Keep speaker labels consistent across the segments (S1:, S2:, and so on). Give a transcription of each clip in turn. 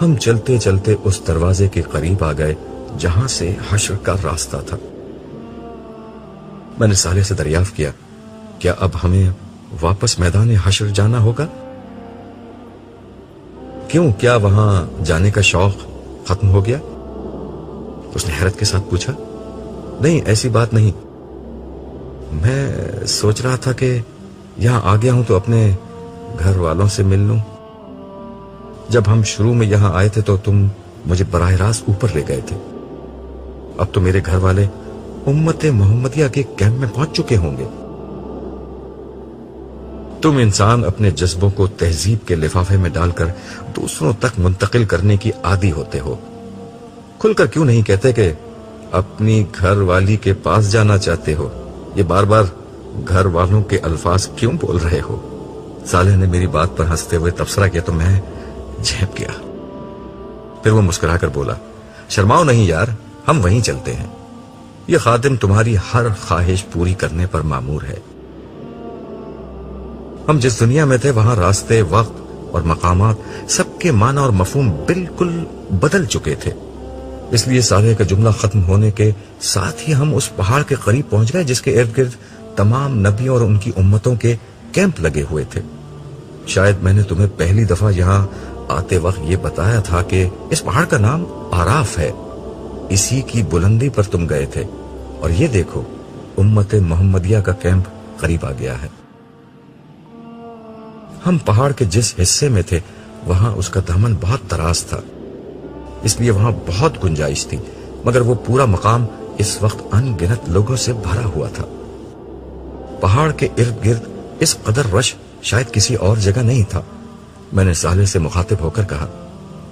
S1: ہم چلتے چلتے اس دروازے کے قریب آ گئے جہاں سے حشر کا راستہ تھا۔ میں نے صالح سے دریافت کیا، کیا اب ہمیں واپس میدان حشر جانا ہوگا؟ کیوں، کیا وہاں جانے کا شوق ختم ہو گیا؟ اس نے حیرت کے ساتھ پوچھا۔ نہیں، ایسی بات نہیں، میں سوچ رہا تھا کہ یہاں آ گیا ہوں تو اپنے گھر والوں سے مل لوں۔ جب ہم شروع میں یہاں آئے تھے تو تم مجھے براہ راست اوپر لے گئے تھے، اب تو میرے گھر والے امت محمدیہ کے کیمپ میں پہنچ چکے ہوں گے۔ تم انسان اپنے جذبوں کو تہذیب کے لفافے میں ڈال کر دوسروں تک منتقل کرنے کی عادی ہوتے ہو۔ کھل کر کیوں نہیں کہتے کہ اپنی گھر والی کے پاس جانا چاہتے ہو؟ یہ بار بار گھر والوں کے الفاظ کیوں بول رہے ہو؟ صالح نے میری بات پر ہنستے ہوئے تبصرہ کیا تو میں جھپ گیا۔ پھر وہ مسکرا کر بولا، شرماؤ نہیں یار، ہم وہیں چلتے ہیں، یہ خادم تمہاری ہر خواہش پوری کرنے پر مامور ہے۔ ہم جس دنیا میں تھے وہاں راستے، وقت اور مقامات سب کے معنی اور مفہوم بالکل بدل چکے تھے۔ اس لیے صالح کا جملہ ختم ہونے کے ساتھ ہی ہم اس پہاڑ کے قریب پہنچ گئے جس کے ارد گرد تمام نبیوں اور ان کی امتوں کے کیمپ لگے ہوئے تھے۔ شاید میں نے تمہیں پہلی دفعہ یہاں آتے وقت یہ بتایا تھا کہ اس پہاڑ کا نام آراف ہے، اسی کی بلندی پر تم گئے تھے، اور یہ دیکھو امت محمدیہ کا کیمپ قریب آ گیا ہے۔ ہم پہاڑ کے جس حصے میں تھے وہاں اس کا دامن بہت دراز تھا، اس لیے وہاں بہت گنجائش تھی، مگر وہ پورا مقام اس وقت ان گنت لوگوں سے بھرا ہوا تھا۔ پہاڑ کے ارد گرد اس قدر رش شاید کسی اور جگہ نہیں تھا۔ میں نے صالح سے مخاطب ہو کر کہا،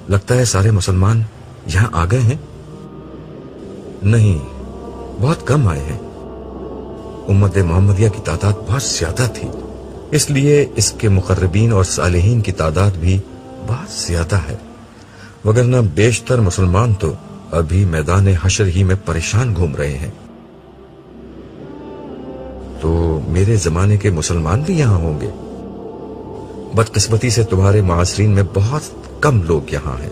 S1: لگتا ہے سارے مسلمان یہاں آ گئے ہیں؟ نہیں، بہت کم آئے ہیں، امت محمدیہ کی تعداد بہت زیادہ تھی، اس لیے اس کے مقربین اور صالحین کی تعداد بھی بہت زیادہ ہے، وگرنہ بیشتر مسلمان تو ابھی میدان حشر ہی میں پریشان گھوم رہے ہیں۔ تو میرے زمانے کے مسلمان بھی یہاں ہوں گے؟ بدقسمتی سے تمہارے معاصرین میں بہت کم لوگ یہاں ہیں۔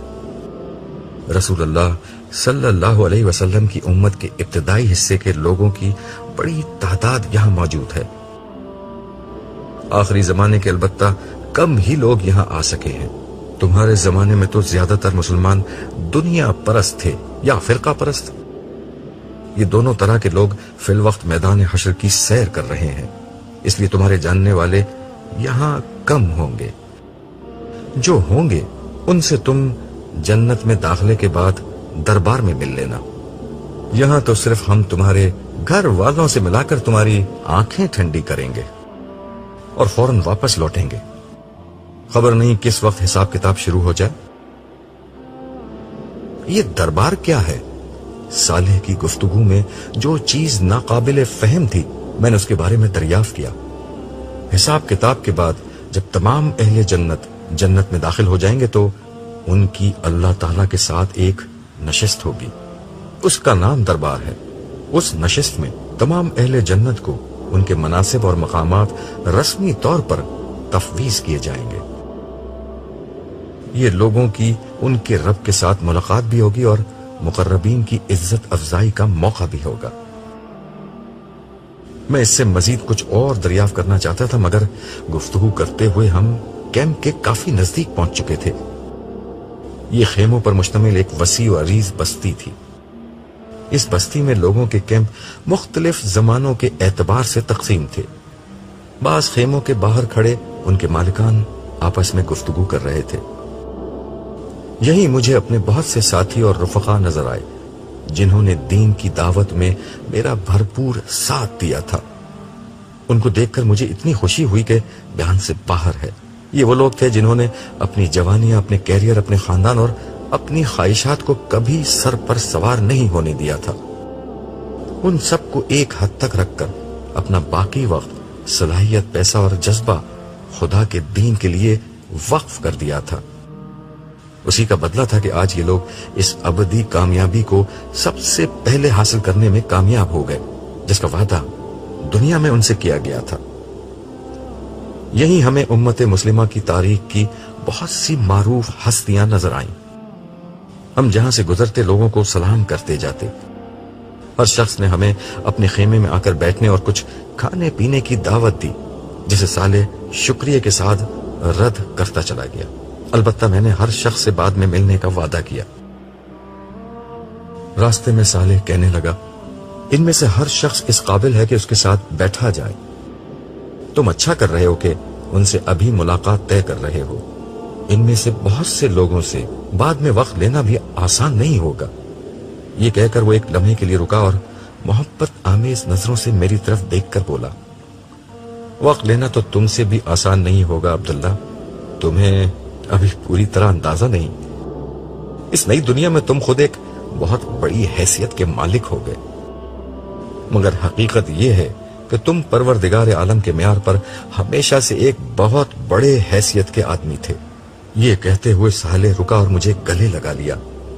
S1: رسول اللہ صلی اللہ علیہ وسلم کی امت کے ابتدائی حصے کے لوگوں کی بڑی تعداد یہاں موجود ہے، آخری زمانے کے البتہ کم ہی لوگ یہاں آ سکے ہیں۔ تمہارے زمانے میں تو زیادہ تر مسلمان دنیا پرست تھے یا فرقہ پرست، یہ دونوں طرح کے لوگ فی الوقت میدان حشر کی سیر کر رہے ہیں، اس لیے تمہارے جاننے والے یہاں کم ہوں گے۔ جو ہوں گے ان سے تم جنت میں داخلے کے بعد دربار میں مل لینا، یہاں تو صرف ہم تمہارے گھر والوں سے ملا کر تمہاری آنکھیں ٹھنڈی کریں گے اور فوراً واپس لوٹیں گے، خبر نہیں کس وقت حساب کتاب شروع ہو جائے۔ یہ دربار کیا ہے؟ صالح کی گفتگو میں جو چیز ناقابل فہم تھی میں نے اس کے بارے میں دریافت کیا۔ حساب کتاب کے بعد جب تمام اہل جنت جنت میں داخل ہو جائیں گے تو ان کی اللہ تعالیٰ کے ساتھ ایک نشست ہوگی، اس کا نام دربار ہے۔ اس نشست میں تمام اہل جنت کو ان کے مناصب اور مقامات رسمی طور پر تفویض کیے جائیں گے۔ یہ لوگوں کی ان کے رب کے ساتھ ملاقات بھی ہوگی اور مقربین کی عزت افزائی کا موقع بھی ہوگا۔ میں اس سے مزید کچھ اور دریافت کرنا چاہتا تھا مگر گفتگو کرتے ہوئے ہم کیمپ کے کافی نزدیک پہنچ چکے تھے۔ یہ خیموں پر مشتمل ایک وسیع و عریض بستی تھی۔ اس بستی میں لوگوں کے کیمپ مختلف زمانوں کے اعتبار سے تقسیم تھے۔ بعض خیموں کے باہر کھڑے ان کے مالکان آپس میں گفتگو کر رہے تھے۔ یہی مجھے اپنے بہت سے ساتھی اور رفقا نظر آئے جنہوں نے دین کی دعوت میں میرا بھرپور ساتھ دیا تھا۔ ان کو دیکھ کر مجھے اتنی خوشی ہوئی کہ بیان سے باہر ہے۔ یہ وہ لوگ تھے جنہوں نے اپنی جوانیاں، اپنے کیریئر، اپنے خاندان اور اپنی خواہشات کو کبھی سر پر سوار نہیں ہونے دیا تھا۔ ان سب کو ایک حد تک رکھ کر اپنا باقی وقت، صلاحیت، پیسہ اور جذبہ خدا کے دین کے لیے وقف کر دیا تھا۔ اسی کا بدلہ تھا کہ آج یہ لوگ اس ابدی کامیابی کو سب سے پہلے حاصل کرنے میں کامیاب ہو گئے جس کا وعدہ دنیا میں ان سے کیا گیا تھا۔ یہی ہمیں امت مسلمہ کی تاریخ کی بہت سی معروف ہستیاں نظر آئیں ہم جہاں سے گزرتے لوگوں کو سلام کرتے جاتے. ہر شخص نے ہمیں اپنے خیمے میں آ کر بیٹھنے اور کچھ کھانے پینے کی دعوت دی، جسے صالح شکریہ کے ساتھ رد کرتا چلا گیا. البتہ میں نے ہر شخص سے بعد میں ملنے کا وعدہ کیا. راستے میں صالح کہنے لگا، ان میں سے ہر شخص اس قابل ہے کہ اس کے ساتھ بیٹھا جائے. تم اچھا کر رہے ہو کہ ان سے ابھی ملاقات طے کر رہے ہو. ان میں سے بہت سے لوگوں سے بعد میں وقت لینا بھی آسان نہیں ہوگا. یہ کہہ کر وہ ایک لمحے کے لیے رکا اور محبت آمیز نظروں سے میری طرف دیکھ کر بولا، وقت لینا تو تم سے بھی آسان نہیں ہوگا عبداللہ. تمہیں ابھی پوری طرح اندازہ نہیں. اس نئی دنیا میں تم خود ایک بہت بڑی حیثیت کے مالک ہو گئے، مگر حقیقت یہ ہے کہ تم پروردگار عالم کے معیار پر ہمیشہ سے ایک بہت بڑے حیثیت کے آدمی تھے. یہ کہتے ہوئے صالح رکا اور مجھے گلے لگا لیا.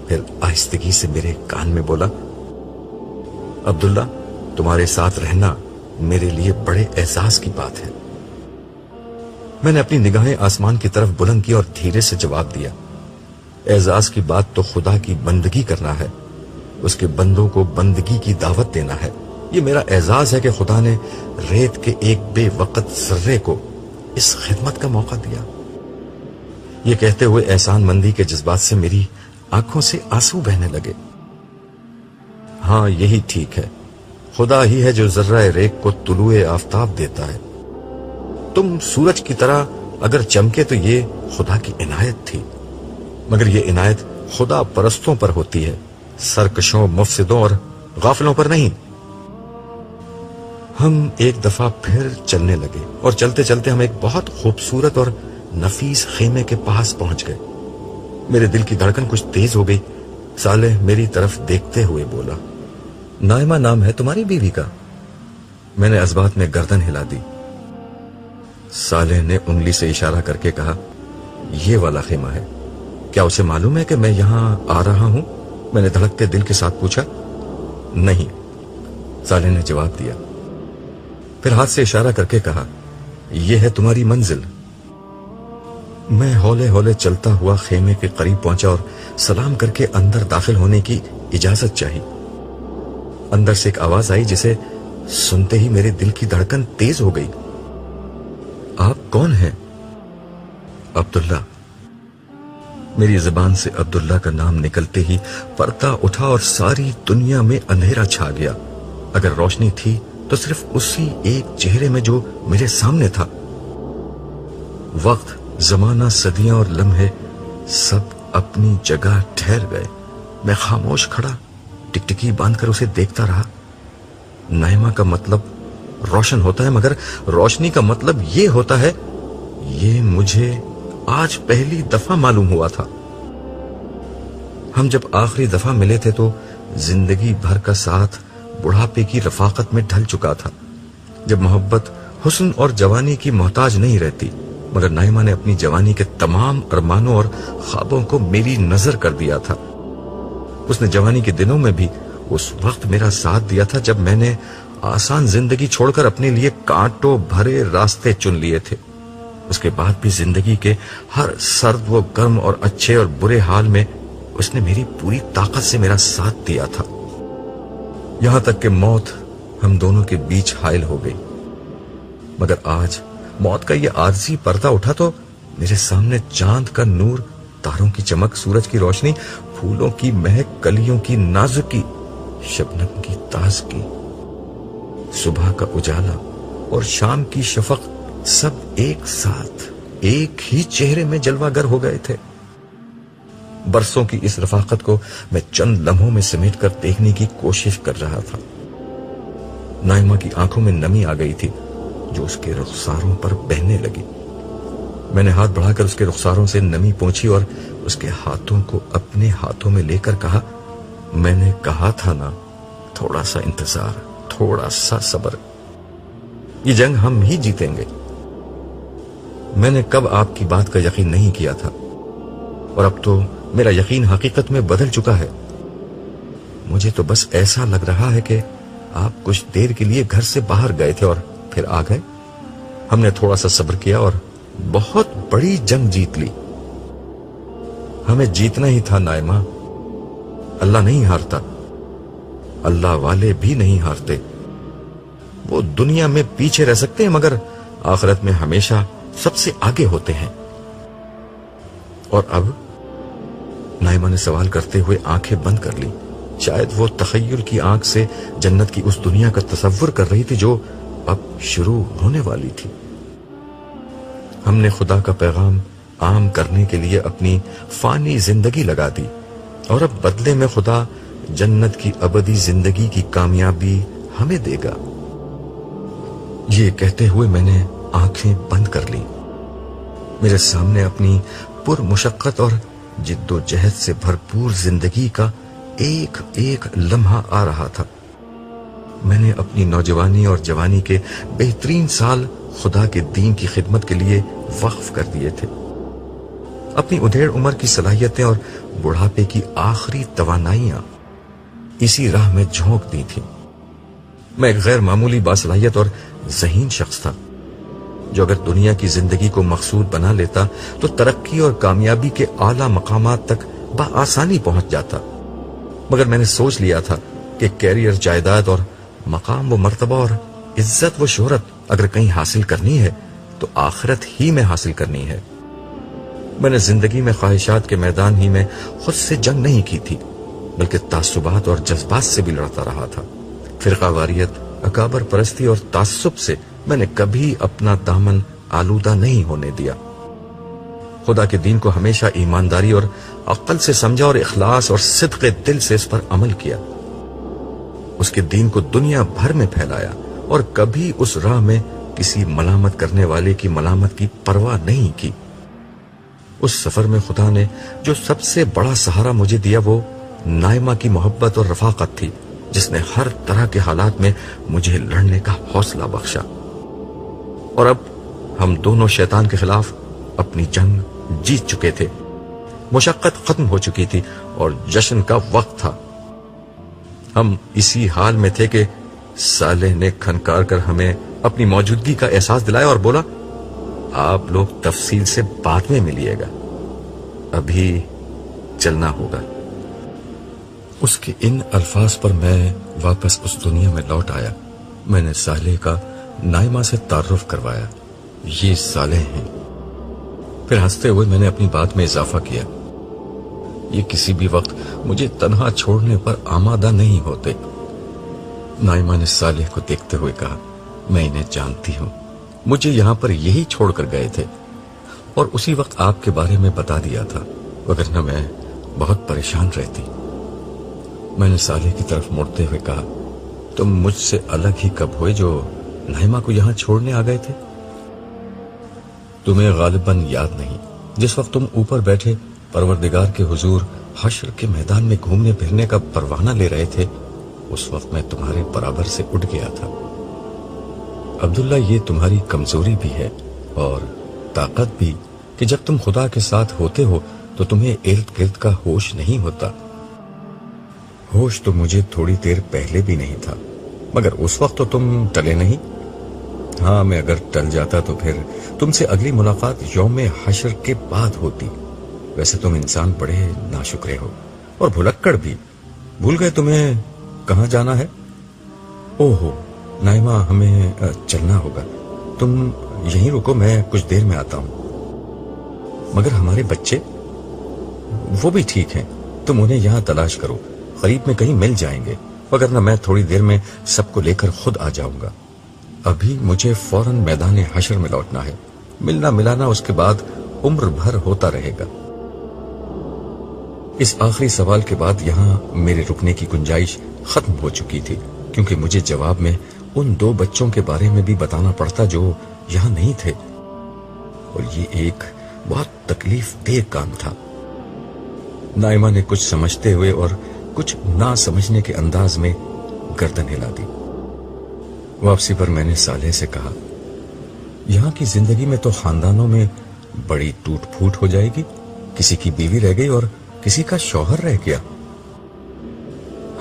S1: پھر آہستگی سے میرے کان میں بولا، عبداللہ، تمہارے ساتھ رہنا میرے لیے بڑے اعزاز کی بات ہے. میں نے اپنی نگاہیں آسمان کی طرف بلند کی اور دھیرے سے جواب دیا، اعزاز کی بات تو خدا کی بندگی کرنا ہے، اس کے بندوں کو بندگی کی دعوت دینا ہے. یہ میرا اعزاز ہے کہ خدا نے ریت کے ایک بے وقت ذرے کو اس خدمت کا موقع دیا. یہ کہتے ہوئے احسان مندی کے جذبات سے میری آنکھوں سے آنسو بہنے لگے. ہاں، یہی ٹھیک ہے. خدا ہی ہے جو ذرہ ریت کو طلوع آفتاب دیتا ہے. تم سورج کی طرح اگر چمکے تو یہ خدا کی عنایت تھی، مگر یہ عنایت خدا پرستوں پر ہوتی ہے، سرکشوں، مفسدوں اور غافلوں پر نہیں. ہم ایک دفعہ پھر چلنے لگے اور چلتے چلتے ہم ایک بہت خوبصورت اور نفیس خیمے کے پاس پہنچ گئے. میرے دل کی دھڑکن کچھ تیز ہو گئی. صالح میری طرف دیکھتے ہوئے بولا، نائمہ نام ہے تمہاری بیوی کا؟ میں نے ازبات میں گردن ہلا دی. صالح نے انگلی سے اشارہ کر کے کہا، یہ والا خیمہ ہے. کیا اسے معلوم ہے کہ میں یہاں آ رہا ہوں؟ میں نے دھڑکتے دل کے ساتھ پوچھا. نہیں، صالح نے جواب دیا. پھر ہاتھ سے اشارہ کر کے کہا، یہ ہے تمہاری منزل. میں ہولے ہولے چلتا ہوا خیمے کے قریب پہنچا اور سلام کر کے اندر داخل ہونے کی اجازت چاہی. اندر سے ایک آواز آئی جسے سنتے ہی میرے دل کی دھڑکن تیز ہو گئی. آپ کون ہیں؟ عبداللہ. میری زبان سے عبداللہ کا نام نکلتے ہی پردہ اٹھا اور ساری دنیا میں اندھیرا چھا گیا. اگر روشنی تھی تو صرف اسی ایک چہرے میں جو میرے سامنے تھا. وقت، زمانہ، صدیاں اور لمحے سب اپنی جگہ ٹھہر گئے. میں خاموش کھڑا ٹکٹکی باندھ کر اسے دیکھتا رہا. نائمہ کا مطلب روشن ہوتا ہے، مگر روشنی کا مطلب یہ ہوتا ہے، یہ مجھے آج پہلی دفعہ معلوم ہوا تھا. ہم جب آخری دفعہ ملے تھے تو زندگی بھر کا ساتھ بڑھاپے کی رفاقت میں ڈھل چکا تھا، جب محبت حسن اور جوانی کی محتاج نہیں رہتی. مگر نائمہ نے اپنی جوانی کے تمام ارمانوں اور خوابوں کو میری نظر کر دیا تھا. اس نے جوانی کے دنوں میں بھی اس وقت میرا ساتھ دیا تھا جب میں نے آسان زندگی چھوڑ کر اپنے لیے کانٹوں بھرے راستے چن لیے تھے. اس کے بعد بھی زندگی کے ہر سرد و گرم اور اچھے اور برے حال میں اس نے میری پوری طاقت سے میرا ساتھ دیا تھا، یہاں تک کہ موت ہم دونوں کے بیچ حائل ہو گئی. مگر آج موت کا یہ عارضی پردہ اٹھا تو میرے سامنے چاند کا نور، تاروں کی چمک، سورج کی روشنی، پھولوں کی مہک، کلیوں کی نازکی، شبنم کی تازگی، صبح کا اجالا اور شام کی شفق سب ایک ساتھ ایک ہی چہرے میں جلوہ گر ہو گئے تھے. برسوں کی اس رفاقت کو میں چند لمحوں میں سمیٹ کر دیکھنے کی کوشش کر رہا تھا. نائمہ کی آنکھوں میں نمی آ گئی تھی جو اس کے رخساروں پر بہنے لگی. میں نے ہاتھ بڑھا کر اس کے رخساروں سے نمی پونچھی اور اس کے ہاتھوں کو اپنے ہاتھوں میں لے کر کہا، میں نے کہا تھا نا، تھوڑا سا انتظار، تھوڑا سا صبر، یہ جنگ ہم ہی جیتیں گے. میں نے کب آپ کی بات کا یقین نہیں کیا تھا، اور اب تو میرا یقین حقیقت میں بدل چکا ہے. مجھے تو بس ایسا لگ رہا ہے کہ آپ کچھ دیر کے لیے گھر سے باہر گئے تھے اور پھر آ گئے. ہم نے تھوڑا سا صبر کیا اور بہت بڑی جنگ جیت لی. ہمیں جیتنا ہی تھا نائمہ، اللہ نہیں ہارتا، اللہ والے بھی نہیں ہارتے۔ وہ دنیا میں پیچھے رہ سکتے ہیں مگر آخرت میں ہمیشہ سب سے آگے ہوتے ہیں۔ اور اب نائمہ نے سوال کرتے ہوئے آنکھیں بند کر لی۔ شاید وہ تخیل کی آنکھ سے جنت کی اس دنیا کا تصور کر رہی تھی جو اب شروع ہونے والی تھی۔ ہم نے خدا کا پیغام عام کرنے کے لیے اپنی فانی زندگی لگا دی اور اب بدلے میں خدا جنت کی ابدی زندگی کی کامیابی ہمیں دے گا۔ یہ کہتے ہوئے میں نے آنکھیں بند کر لی۔ میرے سامنے اپنی پر مشقت اور جد و جہد سے بھرپور زندگی کا ایک ایک لمحہ آ رہا تھا۔ میں نے اپنی نوجوانی اور جوانی کے بہترین سال خدا کے دین کی خدمت کے لیے وقف کر دیے تھے۔ اپنی ادھیڑ عمر کی صلاحیتیں اور بڑھاپے کی آخری توانائیاں اسی راہ میں جھونک دی تھیں۔ میں ایک غیر معمولی باصلاحیت اور ذہین شخص تھا جو اگر دنیا کی زندگی کو مقصود بنا لیتا تو ترقی اور کامیابی کے اعلیٰ مقامات تک بآسانی پہنچ جاتا، مگر میں نے سوچ لیا تھا کہ کیریئر، جائیداد اور مقام و مرتبہ اور عزت و شہرت اگر کہیں حاصل کرنی ہے تو آخرت ہی میں حاصل کرنی ہے۔ میں نے زندگی میں خواہشات کے میدان ہی میں خود سے جنگ نہیں کی تھی بلکہ تعصبات اور جذبات سے بھی لڑتا رہا تھا۔ فرقہ واریت، اکابر پرستی اور تعصب سے میں نے کبھی اپنا دامن آلودہ نہیں ہونے دیا۔ خدا کے دین کو ہمیشہ ایمانداری اور عقل سے سمجھا اور اخلاص اور صدق دل سے اس پر عمل کیا۔ اس کے دین کو دنیا بھر میں پھیلایا اور کبھی اس راہ میں کسی ملامت کرنے والے کی ملامت کی پرواہ نہیں کی۔ اس سفر میں خدا نے جو سب سے بڑا سہارا مجھے دیا وہ نائمہ کی محبت اور رفاقت تھی، جس نے ہر طرح کے حالات میں مجھے لڑنے کا حوصلہ بخشا۔ اور اب ہم دونوں شیطان کے خلاف اپنی جنگ جیت چکے تھے، مشقت ختم ہو چکی تھی اور جشن کا وقت تھا۔ ہم اسی حال میں تھے کہ صالح نے کھنکار کر ہمیں اپنی موجودگی کا احساس دلایا اور بولا، آپ لوگ تفصیل سے بعد میں ملیے گا، ابھی چلنا ہوگا۔ اس کے ان الفاظ پر میں واپس اس دنیا میں لوٹ آیا۔ میں نے صالح کا نائمہ سے تعارف کروایا، یہ صالح ہیں۔ پھر ہنستے ہوئے میں نے اپنی بات میں اضافہ کیا، یہ کسی بھی وقت مجھے تنہا چھوڑنے پر آمادہ نہیں ہوتے۔ نائمہ نے صالح کو دیکھتے ہوئے کہا، میں انہیں جانتی ہوں، مجھے یہاں پر یہی چھوڑ کر گئے تھے اور اسی وقت آپ کے بارے میں بتا دیا تھا، وگرنہ میں بہت پریشان رہتی۔ میں نے صالح کی طرف مڑتے ہوئے کہا، تم مجھ سے الگ ہی کب ہوئے جو نائمہ کو یہاں چھوڑنے آ گئے تھے؟ تمہیں غالباً یاد نہیں، جس وقت تم اوپر بیٹھے پروردگار کے حضور حشر کے میدان میں گھومنے پھرنے کا پروانہ لے رہے تھے، اس وقت میں تمہارے برابر سے اٹھ گیا تھا۔ عبداللہ، یہ تمہاری کمزوری بھی ہے اور طاقت بھی کہ جب تم خدا کے ساتھ ہوتے ہو تو تمہیں ارد گرد کا ہوش نہیں ہوتا۔ ہوش تو مجھے تھوڑی دیر پہلے بھی نہیں تھا، مگر اس وقت تو تم ٹلے نہیں۔ ہاں، میں اگر ٹل جاتا تو پھر تم سے اگلی ملاقات یوم حشر کے بعد ہوتی۔ ویسے تم انسان بڑے ناشکرے ہو اور بھلکڑ بھی، بھول گئے تمہیں کہاں جانا ہے؟ اوہو نائمہ، ہمیں چلنا ہوگا، تم یہیں رکو، میں کچھ دیر میں آتا ہوں۔ مگر ہمارے بچے؟ وہ بھی ٹھیک ہیں، تم انہیں یہاں تلاش کرو، قریب میں کہیں مل جائیں گے، وگرنہ میں تھوڑی دیر میں سب کو لے کر خود آ جاؤں گا۔ ابھی مجھے فوراً میدان حشر میں لوٹنا ہے، ملنا ملانا اس کے بعد عمر بھر ہوتا رہے گا۔ اس آخری سوال کے بعد یہاں میرے رکنے کی گنجائش ختم ہو چکی تھی، کیونکہ مجھے جواب میں ان دو بچوں کے بارے میں بھی بتانا پڑتا جو یہاں نہیں تھے، اور یہ ایک بہت تکلیف دہ کام تھا۔ نائمہ نے کچھ سمجھتے ہوئے اور کچھ نہ سمجھنے کے انداز میں گردن ہلا دی۔ واپسی پر میں نے صالح سے کہا، یہاں کی زندگی میں تو خاندانوں میں بڑی ٹوٹ پھوٹ ہو جائے گی، کسی کی بیوی رہ گئی اور کسی کا شوہر رہ گیا۔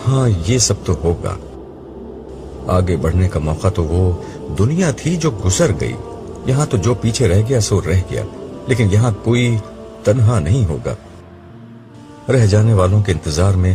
S1: ہاں، یہ سب تو ہوگا، آگے بڑھنے کا موقع تو وہ دنیا تھی جو گزر گئی، یہاں تو جو پیچھے رہ گیا سو رہ گیا، لیکن یہاں کوئی تنہا نہیں ہوگا۔ رہ جانے والوں کے انتظار میں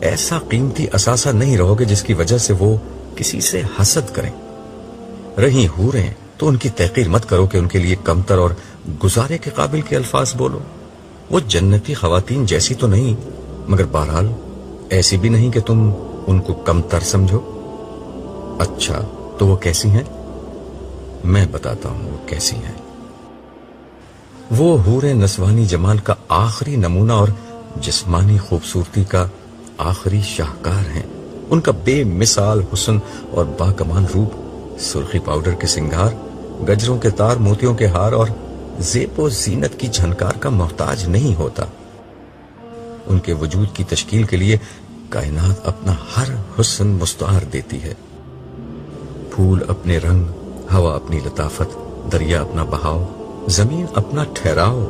S1: ایسا قیمتی اثاثہ نہیں رہو گے جس کی وجہ سے وہ کسی سے حسد کریں۔ رہی حوریں تو ان کی تحقیر مت کرو کہ ان کے لیے کمتر اور گزارے کے قابل کے الفاظ بولو۔ وہ جنتی خواتین جیسی تو نہیں، مگر بہرحال ایسی بھی نہیں کہ تم ان کو کمتر سمجھو۔ اچھا تو وہ کیسی ہیں؟ میں بتاتا ہوں وہ کیسی ہیں۔ وہ حوریں نسوانی جمال کا آخری نمونہ اور جسمانی خوبصورتی کا آخری شاہکار ہیں۔ ان کا بے مثال حسن اور باکمال روپ سرخی پاؤڈر کے سنگھار، گجروں کے تار، موتیوں کے ہار اور زیب و زینت کی جھنکار کا محتاج نہیں ہوتا۔ ان کے وجود کی تشکیل کے لیے کائنات اپنا ہر حسن مستعار دیتی ہے۔ پھول اپنے رنگ، ہوا اپنی لطافت، دریا اپنا بہاؤ، زمین اپنا ٹھہراؤ،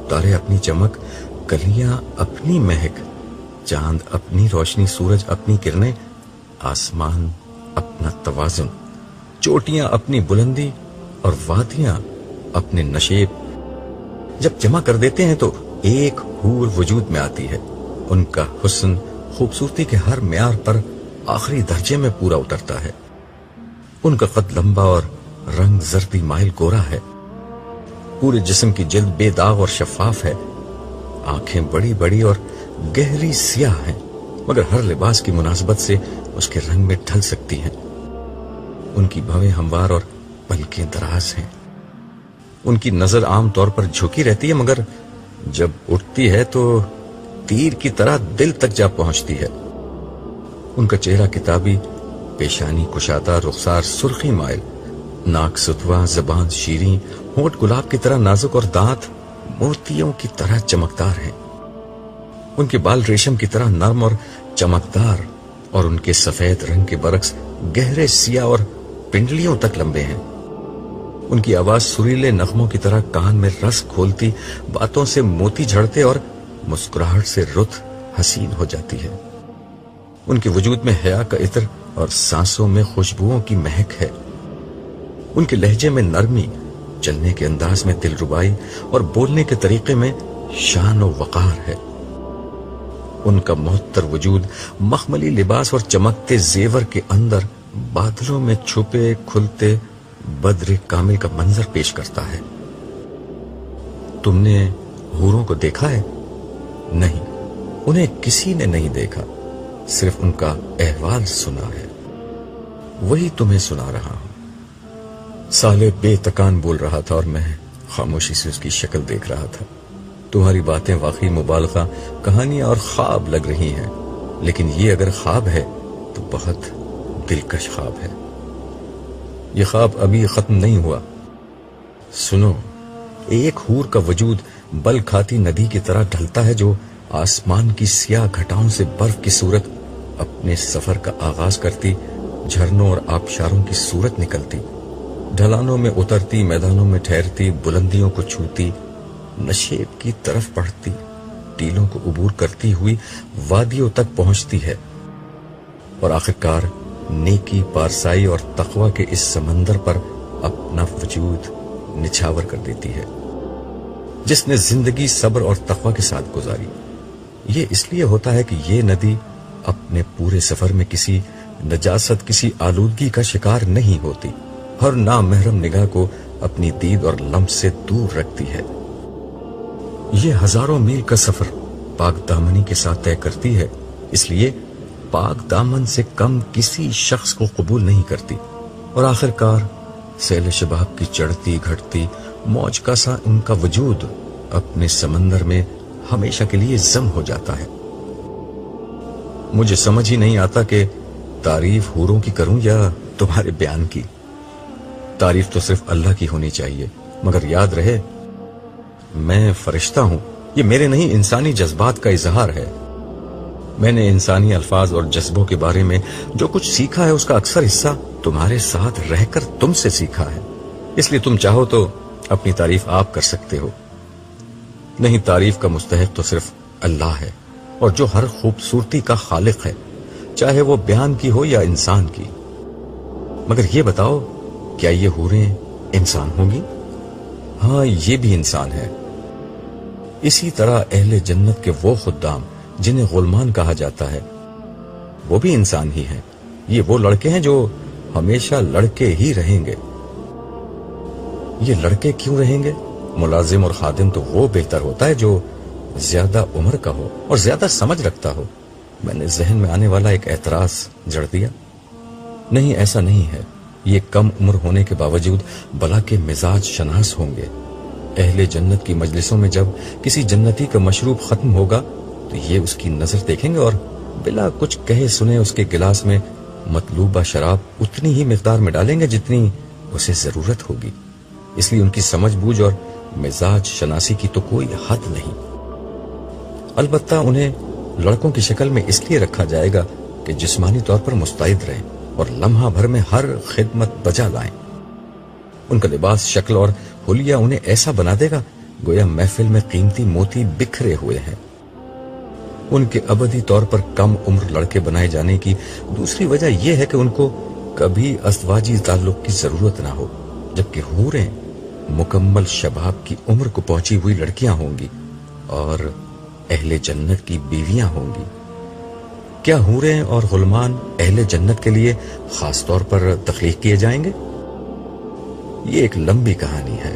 S1: تارے اپنی چمک، کلیاں اپنی مہک، چاند اپنی روشنی، سورج اپنی کرنیں، آسمان اپنا توازن، چوٹیاں اپنی بلندی اور وادیاں اپنے نشیب جب جمع کر دیتے ہیں تو ایک حور وجود میں آتی ہے۔ ان کا حسن خوبصورتی کے ہر معیار پر آخری درجے میں پورا اترتا ہے۔ ان کا قد لمبا اور رنگ زردی مائل گورا ہے۔ پورے جسم کی جلد بے داغ اور شفاف ہے۔ آنکھیں بڑی بڑی اور گہری سیاہ ہیں، مگر ہر لباس کی مناسبت سے اس کے رنگ میں ڈھل سکتی ہیں۔ ان کی بھویں ہموار اور پلکیں دراز ہیں۔ ان کی نظر عام طور پر جھکی رہتی ہے، مگر جب اٹھتی ہے تو تیر کی طرح دل تک جا پہنچتی ہے۔ ان کا چہرہ کتابی، پیشانی کشادہ، رخسار سرخی مائل، ناک ستوا، زبان شیریں، ہونٹ گلاب کی طرح نازک اور دانت موتیوں کی طرح چمکدار ہیں۔ ان کے بال ریشم کی طرح نرم اور چمکدار اور ان کے سفید رنگ کے برعکس گہرے سیاہ اور پنڈلیوں تک لمبے ہیں۔ ان کی آواز سریلے نغموں کی طرح کان میں رس کھولتی، باتوں سے موتی جھڑتے اور مسکراہٹ سے رت حسین ہو جاتی ہے۔ ان کے وجود میں حیا کا عطر اور سانسوں میں خوشبوؤں کی مہک ہے۔ ان کے لہجے میں نرمی، چلنے کے انداز میں دلربائی اور بولنے کے طریقے میں شان و وقار ہے۔ ان کا معطر وجود مخملی لباس اور چمکتے زیور کے اندر بادلوں میں چھپے کھلتے بدر کامل کا منظر پیش کرتا ہے۔ تم نے حوروں کو دیکھا ہے؟ نہیں، انہیں کسی نے نہیں دیکھا، صرف ان کا احوال سنا ہے۔ وہی تمہیں سنا رہا ہوں۔ سالے بے تکان بول رہا تھا اور میں خاموشی سے اس کی شکل دیکھ رہا تھا۔ تمہاری باتیں واقعی مبالغہ، کہانیاں اور خواب لگ رہی ہیں، لیکن یہ اگر خواب ہے تو بہت دلکش خواب ہے۔ یہ خواب ابھی ختم نہیں ہوا۔ سنو، ایک حور کا وجود بل کھاتی ندی کی طرح ڈھلتا ہے جو آسمان کی سیاہ گھٹاؤں سے برف کی صورت اپنے سفر کا آغاز کرتی، جھرنوں اور آبشاروں کی صورت نکلتی، ڈھلانوں میں اترتی، میدانوں میں ٹھہرتی، بلندیوں کو چھوتی، نشیب کی طرف بڑھتی، ٹیلوں کو عبور کرتی ہوئی وادیوں تک پہنچتی ہے اور آخرکار نیکی، پارسائی اور تقوی کے اس سمندر پر اپنا وجود نچھاور کر دیتی ہے۔ جس نے زندگی صبر اور تقوی کے ساتھ گزاری، یہ اس لیے ہوتا ہے کہ یہ ندی اپنے پورے سفر میں کسی نجاست، کسی آلودگی کا شکار نہیں ہوتی، ہر نامحرم نگاہ کو اپنی دید اور لمس سے دور رکھتی ہے۔ یہ ہزاروں میل کا سفر پاک دامنی کے ساتھ طے کرتی ہے، اس لیے پاک دامن سے کم کسی شخص کو قبول نہیں کرتی، اور آخرکار سیل شباب کی چڑھتی گھٹتی موج کا سا ان کا وجود اپنے سمندر میں ہمیشہ کے لیے ضم ہو جاتا ہے۔ مجھے سمجھ ہی نہیں آتا کہ تعریف حوروں کی کروں یا تمہارے بیان کی۔ تعریف تو صرف اللہ کی ہونی چاہیے، مگر یاد رہے میں فرشتہ ہوں، یہ میرے نہیں انسانی جذبات کا اظہار ہے۔ میں نے انسانی الفاظ اور جذبوں کے بارے میں جو کچھ سیکھا ہے اس کا اکثر حصہ تمہارے ساتھ رہ کر تم سے سیکھا ہے، اس لیے تم چاہو تو اپنی تعریف آپ کر سکتے ہو۔ نہیں، تعریف کا مستحق تو صرف اللہ ہے، اور جو ہر خوبصورتی کا خالق ہے، چاہے وہ بیان کی ہو یا انسان کی۔ مگر یہ بتاؤ، کیا یہ حوریں انسان ہوں گی؟ ہاں، یہ بھی انسان ہے۔ اسی طرح اہل جنت کے وہ خدام جنہیں غلمان کہا جاتا ہے، وہ بھی انسان ہی ہیں. یہ وہ لڑکے ہیں جو ہمیشہ لڑکے ہی رہیں گے. یہ لڑکے کیوں رہیں گے؟ ملازم اور خادم تو وہ بہتر ہوتا ہے جو زیادہ عمر کا ہو اور زیادہ سمجھ رکھتا ہو. میں نے ذہن میں آنے والا ایک اعتراض جڑ دیا. نہیں، ایسا نہیں ہے. یہ کم عمر ہونے کے باوجود بلا کے مزاج شناس ہوں گے. اہل جنت کی مجلسوں میں جب کسی جنتی کا مشروب ختم ہوگا تو یہ اس کی نظر دیکھیں گے اور بلا کچھ کہے سنے اس کے گلاس میں مطلوبہ شراب اتنی ہی مقدار میں ڈالیں گے جتنی اسے ضرورت ہوگی. اس لیے ان کی سمجھ بوجھ اور مزاج شناسی کی تو کوئی حد نہیں. البتہ انہیں لڑکوں کی شکل میں اس لیے رکھا جائے گا کہ جسمانی طور پر مستعد رہیں اور لمحہ بھر میں ہر خدمت بجا لائیں. ان کا لباس، شکل اور حلیہ انہیں ایسا بنا دے گا گویا محفل میں قیمتی موتی بکھرے ہوئے ہیں. ان کے ابدی طور پر کم عمر لڑکے بنائے جانے کی دوسری وجہ یہ ہے کہ ان کو کبھی ازدواجی تعلق کی ضرورت نہ ہو، جبکہ حوریں مکمل شباب کی عمر کو پہنچی ہوئی لڑکیاں ہوں گی اور اہل جنت کی بیویاں ہوں گی. کیا حوریں اور غلمان اہل جنت کے لیے خاص طور پر تخلیق کیے جائیں گے؟ یہ ایک لمبی کہانی ہے.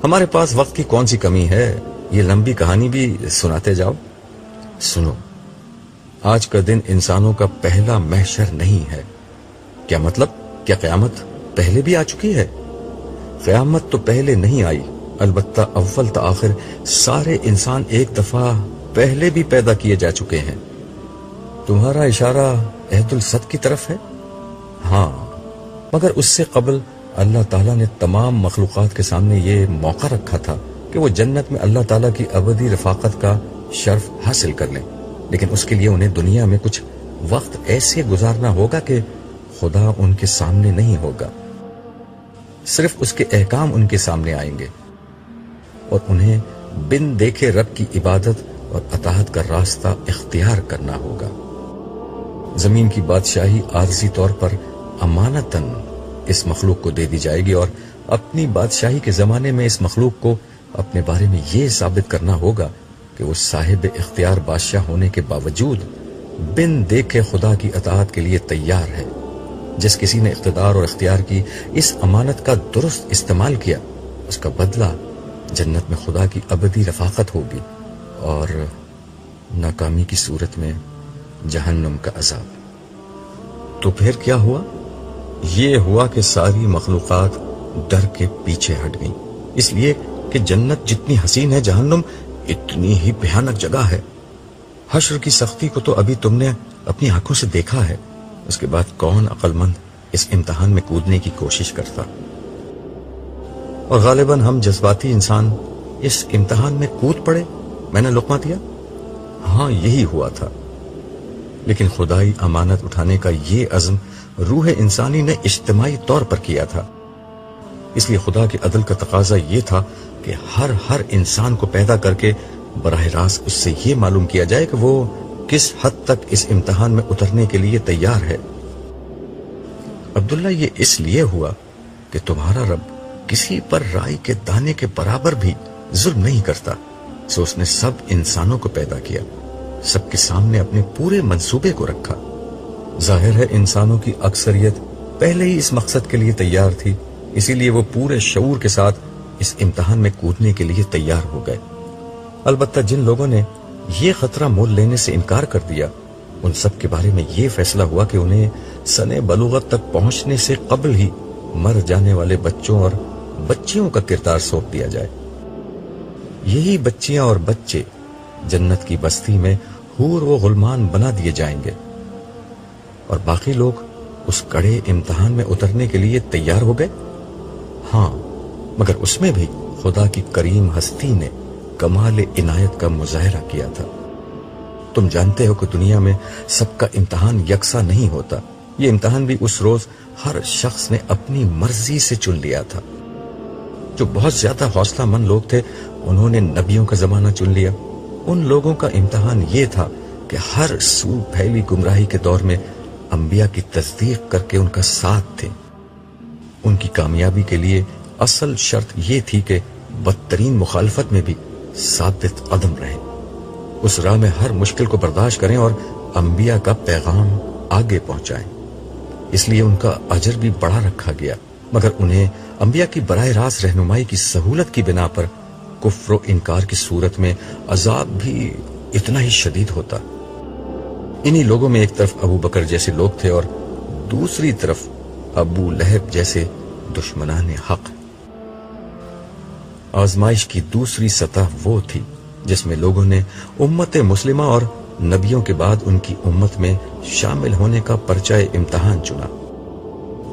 S1: ہمارے پاس وقت کی کون سی کمی ہے؟ یہ لمبی کہانی بھی سناتے جاؤ. سنو، آج کا دن انسانوں کا پہلا محشر نہیں ہے. کیا مطلب؟ کیا قیامت پہلے بھی آ چکی ہے؟ قیامت تو پہلے نہیں آئی، البتہ اول تا آخر سارے انسان ایک دفعہ پہلے بھی پیدا کیے جا چکے ہیں. تمہارا اشارہ عہد الصد کی طرف ہے؟ ہاں، مگر اس سے قبل اللہ تعالیٰ نے تمام مخلوقات کے سامنے یہ موقع رکھا تھا کہ وہ جنت میں اللہ تعالیٰ کی ابدی رفاقت کا شرف حاصل کر لیں. لیکن اس کے لیے انہیں دنیا میں کچھ وقت ایسے گزارنا ہوگا کہ خدا ان کے سامنے نہیں ہوگا، صرف اس کے احکام ان کے سامنے آئیں گے اور انہیں بن دیکھے رب کی عبادت اور اطاعت کا راستہ اختیار کرنا ہوگا. زمین کی بادشاہی عارضی طور پر امانتاً اس مخلوق کو دے دی جائے گی اور اپنی بادشاہی کے زمانے میں اس مخلوق کو اپنے بارے میں یہ ثابت کرنا ہوگا کہ وہ صاحب اختیار بادشاہ ہونے کے باوجود بن دیکھے خدا کی اطاعت کے لیے تیار ہے. جس کسی نے اقتدار اور اختیار کی اس امانت کا درست استعمال کیا، اس کا بدلہ جنت میں خدا کی ابدی رفاقت ہوگی اور ناکامی کی صورت میں جہنم کا عذاب. تو پھر کیا ہوا؟ یہ ہوا کہ ساری مخلوقات ڈر کے پیچھے ہٹ گئیں، اس لیے کہ جنت جتنی حسین ہے، جہنم اتنی ہی بھیانک جگہ ہے. حشر کی سختی کو تو ابھی تم نے اپنی آنکھوں سے دیکھا ہے. اس کے بعد کون عقل مند اس امتحان میں کودنے کی کوشش کرتا؟ اور غالباً ہم جذباتی انسان اس امتحان میں کود پڑے. میں نے لقمہ دیا، ہاں یہی ہوا تھا. لیکن خدائی امانت اٹھانے کا یہ عزم روح انسانی نے اجتماعی طور پر کیا تھا. اس لیے خدا کے عدل کا تقاضا یہ تھا کہ ہر انسان کو پیدا کر کے براہ راست اس سے یہ معلوم کیا جائے کہ وہ کس حد تک اس امتحان میں اترنے کے لیے تیار ہے. عبداللہ، یہ اس لیے ہوا کہ تمہارا رب کسی پر رائی کے دانے کے برابر بھی ظلم نہیں کرتا. سو اس نے سب انسانوں کو پیدا کیا، سب کے سامنے اپنے پورے منصوبے کو رکھا. ظاہر ہے انسانوں کی اکثریت پہلے ہی اس مقصد کے لیے تیار تھی، اسی لیے وہ پورے شعور کے ساتھ اس امتحان میں کودنے کے لیے تیار ہو گئے. البتہ جن لوگوں نے یہ خطرہ مول لینے سے انکار کر دیا، ان سب کے بارے میں یہ فیصلہ ہوا کہ انہیں سن بلوغت تک پہنچنے سے قبل ہی مر جانے والے بچوں اور بچیوں کا کردار سونپ دیا جائے. یہی بچیاں اور بچے جنت کی بستی میں حور و غلمان بنا دیے جائیں گے اور باقی لوگ اس کڑے امتحان میں اترنے کے لیے تیار ہو گئے. ہاں، مگر اس میں بھی خدا کی کریم ہستی نے کمال عنایت کا مظاہرہ کیا تھا. تم جانتے ہو کہ دنیا میں سب کا امتحان یکساں نہیں ہوتا. یہ امتحان بھی اس روز ہر شخص نے اپنی مرضی سے چن لیا تھا. جو بہت زیادہ حوصلہ مند لوگ تھے انہوں نے نبیوں کا زمانہ چن لیا. ان لوگوں کا امتحان یہ تھا کہ ہر سو پھیلی گمراہی کے دور میں انبیاء کی تصدیق کر کے ان کا ساتھ تھے. ان کی کامیابی کے لیے اصل شرط یہ تھی کہ بدترین مخالفت میں بھی ثابت قدم رہیں، اس راہ میں ہر مشکل کو برداشت کریں اور انبیاء کا پیغام آگے پہنچائیں، اس لیے ان کا اجر بھی بڑا رکھا گیا، مگر انہیں انبیاء کی براہ راست رہنمائی کی سہولت کی بنا پر کفر و انکار کی صورت میں عذاب بھی اتنا ہی شدید ہوتا۔ انہی لوگوں میں ایک طرف ابو بکر جیسے لوگ تھے اور دوسری طرف ابو لہب جیسے دشمنان حق۔ آزمائش کی دوسری سطح وہ تھی جس میں لوگوں نے امت مسلمہ اور نبیوں کے بعد ان کی امت میں شامل ہونے کا پرچہ امتحان چنا۔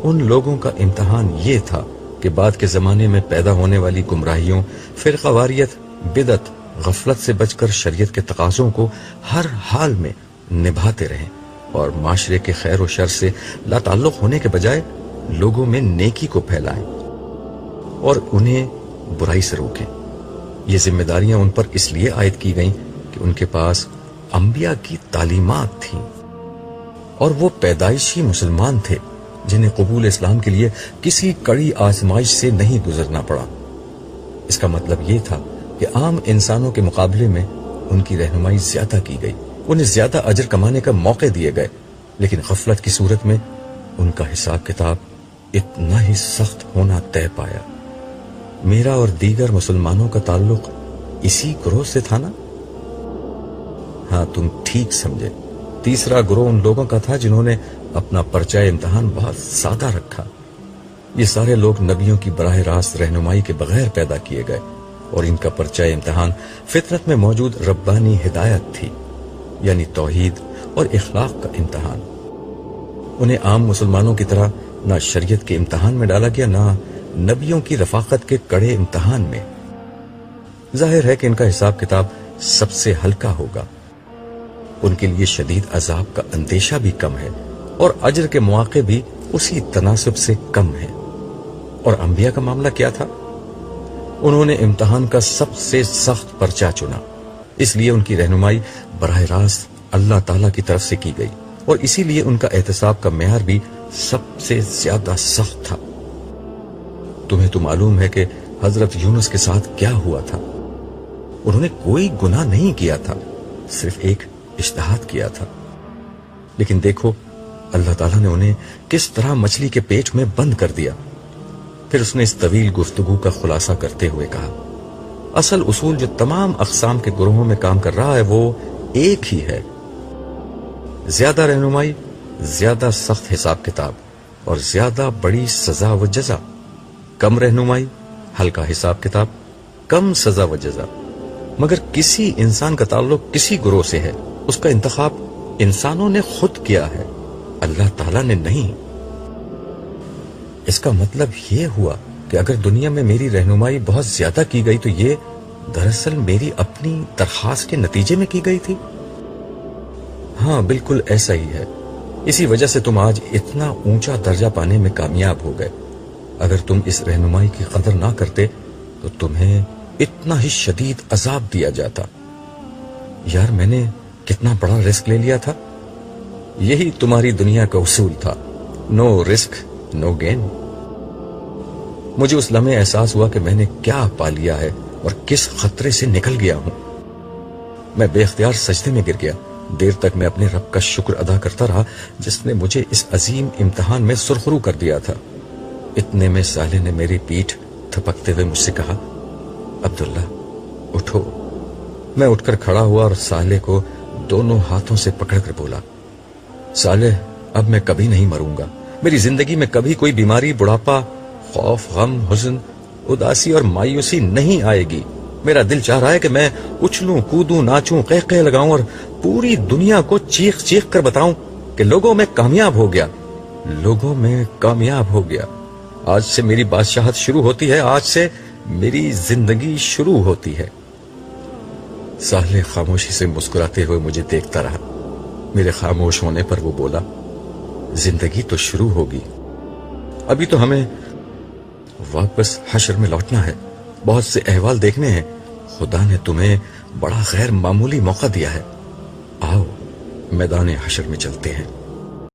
S1: ان لوگوں کا امتحان یہ تھا کہ بعد کے زمانے میں پیدا ہونے والی گمراہیوں، فرقہ واریت، بدعت، غفلت سے بچ کر شریعت کے تقاضوں کو ہر حال میں نبھاتے رہیں اور معاشرے کے خیر و شر سے لا تعلق ہونے کے بجائے لوگوں میں نیکی کو پھیلائیں اور انہیں برائی سے روکیں۔ یہ ذمہ داریاں ان پر اس لیے عائد کی گئیں کہ ان کے پاس انبیاء کی تعلیمات تھیں اور وہ پیدائشی مسلمان تھے جنہیں قبول اسلام کے لیے کسی کڑی آزمائش سے نہیں گزرنا پڑا۔ اس کا مطلب یہ تھا کہ عام انسانوں کے مقابلے میں ان کی رہنمائی زیادہ کی گئی، انہیں زیادہ اجر کمانے کا موقع دیے گئے، لیکن غفلت کی صورت میں ان کا حساب کتاب اتنا ہی سخت ہونا طے پایا۔ میرا اور دیگر مسلمانوں کا تعلق اسی گروہ سے تھا نا؟ ہاں، تم ٹھیک سمجھے۔ تیسرا گروہ ان لوگوں کا تھا جنہوں نے اپنا پرچہ امتحان بہت سادہ رکھا۔ یہ سارے لوگ نبیوں کی براہ راست رہنمائی کے بغیر پیدا کیے گئے اور ان کا پرچہ امتحان فطرت میں موجود ربانی ہدایت تھی، یعنی توحید اور اخلاق کا امتحان۔ انہیں عام مسلمانوں کی طرح نہ شریعت کے امتحان میں ڈالا گیا، نہ نبیوں کی رفاقت کے کڑے امتحان میں۔ ظاہر ہے کہ ان کا حساب کتاب سب سے ہلکا ہوگا، ان کے لیے شدید عذاب کا اندیشہ بھی کم ہے اور اجر کے مواقع بھی اسی تناسب سے کم ہے۔ اور انبیاء کا معاملہ کیا تھا؟ انہوں نے امتحان کا سب سے سخت پرچہ چنا، اس لیے ان کی رہنمائی براہ راست اللہ تعالی کی طرف سے کی گئی اور اسی لیے ان کا احتساب کا معیار بھی سب سے زیادہ سخت تھا۔ تمہیں تو معلوم ہے کہ حضرت یونس کے ساتھ کیا ہوا تھا۔ انہوں نے کوئی گناہ نہیں کیا تھا، صرف ایک اجتہاد کیا تھا، لیکن دیکھو اللہ تعالیٰ نے انہیں کس طرح مچھلی کے پیٹ میں بند کر دیا۔ پھر اس نے اس طویل گفتگو کا خلاصہ کرتے ہوئے کہا، اصل اصول جو تمام اقسام کے گروہوں میں کام کر رہا ہے وہ ایک ہی ہے، زیادہ رہنمائی، زیادہ سخت حساب کتاب اور زیادہ بڑی سزا و جزا، کم رہنمائی، ہلکا حساب کتاب، کم سزا و جزا۔ مگر کسی انسان کا تعلق کسی گروہ سے ہے، اس کا انتخاب انسانوں نے خود کیا ہے، اللہ تعالیٰ نے نہیں۔ اس کا مطلب یہ ہوا کہ اگر دنیا میں میری رہنمائی بہت زیادہ کی گئی تو یہ دراصل میری اپنی درخواست کے نتیجے میں کی گئی تھی۔ ہاں، بالکل ایسا ہی ہے، اسی وجہ سے تم آج اتنا اونچا درجہ پانے میں کامیاب ہو گئے۔ اگر تم اس رہنمائی کی قدر نہ کرتے تو تمہیں اتنا ہی شدید عذاب دیا جاتا۔ یار، میں نے کتنا بڑا رسک لے لیا تھا۔ یہی تمہاری دنیا کا اصول تھا، نو رسک نو گین۔ مجھے اس لمحے احساس ہوا کہ میں نے کیا پا لیا ہے اور کس خطرے سے نکل گیا ہوں۔ میں بے اختیار سجدے میں گر گیا۔ دیر تک میں اپنے رب کا شکر ادا کرتا رہا جس نے مجھے اس عظیم امتحان میں سرخرو کر دیا تھا۔ اتنے میں صالح نے میری پیٹھ تھپکتے ہوئے مجھ سے کہا، عبداللہ اٹھو۔ میں اٹھ کر کھڑا ہوا اور صالح کو دونوں ہاتھوں سے پکڑ کر بولا، صالح، اب میں کبھی نہیں مروں گا۔ میری زندگی میں کبھی کوئی بیماری، بڑھاپا، خوف، غم، حزن، اداسی اور مایوسی نہیں آئے گی۔ میرا دل چاہ رہا ہے کہ میں اچھلوں، کودوں، ناچوں، قہقہے لگاؤں اور پوری دنیا کو چیخ چیخ کر بتاؤں کہ لوگوں میں کامیاب ہو گیا، لوگوں میں کامیاب ہو گیا۔ آج سے میری بادشاہت شروع ہوتی ہے، آج سے میری زندگی شروع ہوتی ہے۔ صالح خاموشی سے مسکراتے ہوئے مجھے دیکھتا رہا۔ میرے خاموش ہونے پر وہ بولا، زندگی تو شروع ہوگی، ابھی تو ہمیں واپس حشر میں لوٹنا ہے، بہت سے احوال دیکھنے ہیں۔ خدا نے تمہیں بڑا غیر معمولی موقع دیا ہے، آؤ میدان حشر میں چلتے ہیں۔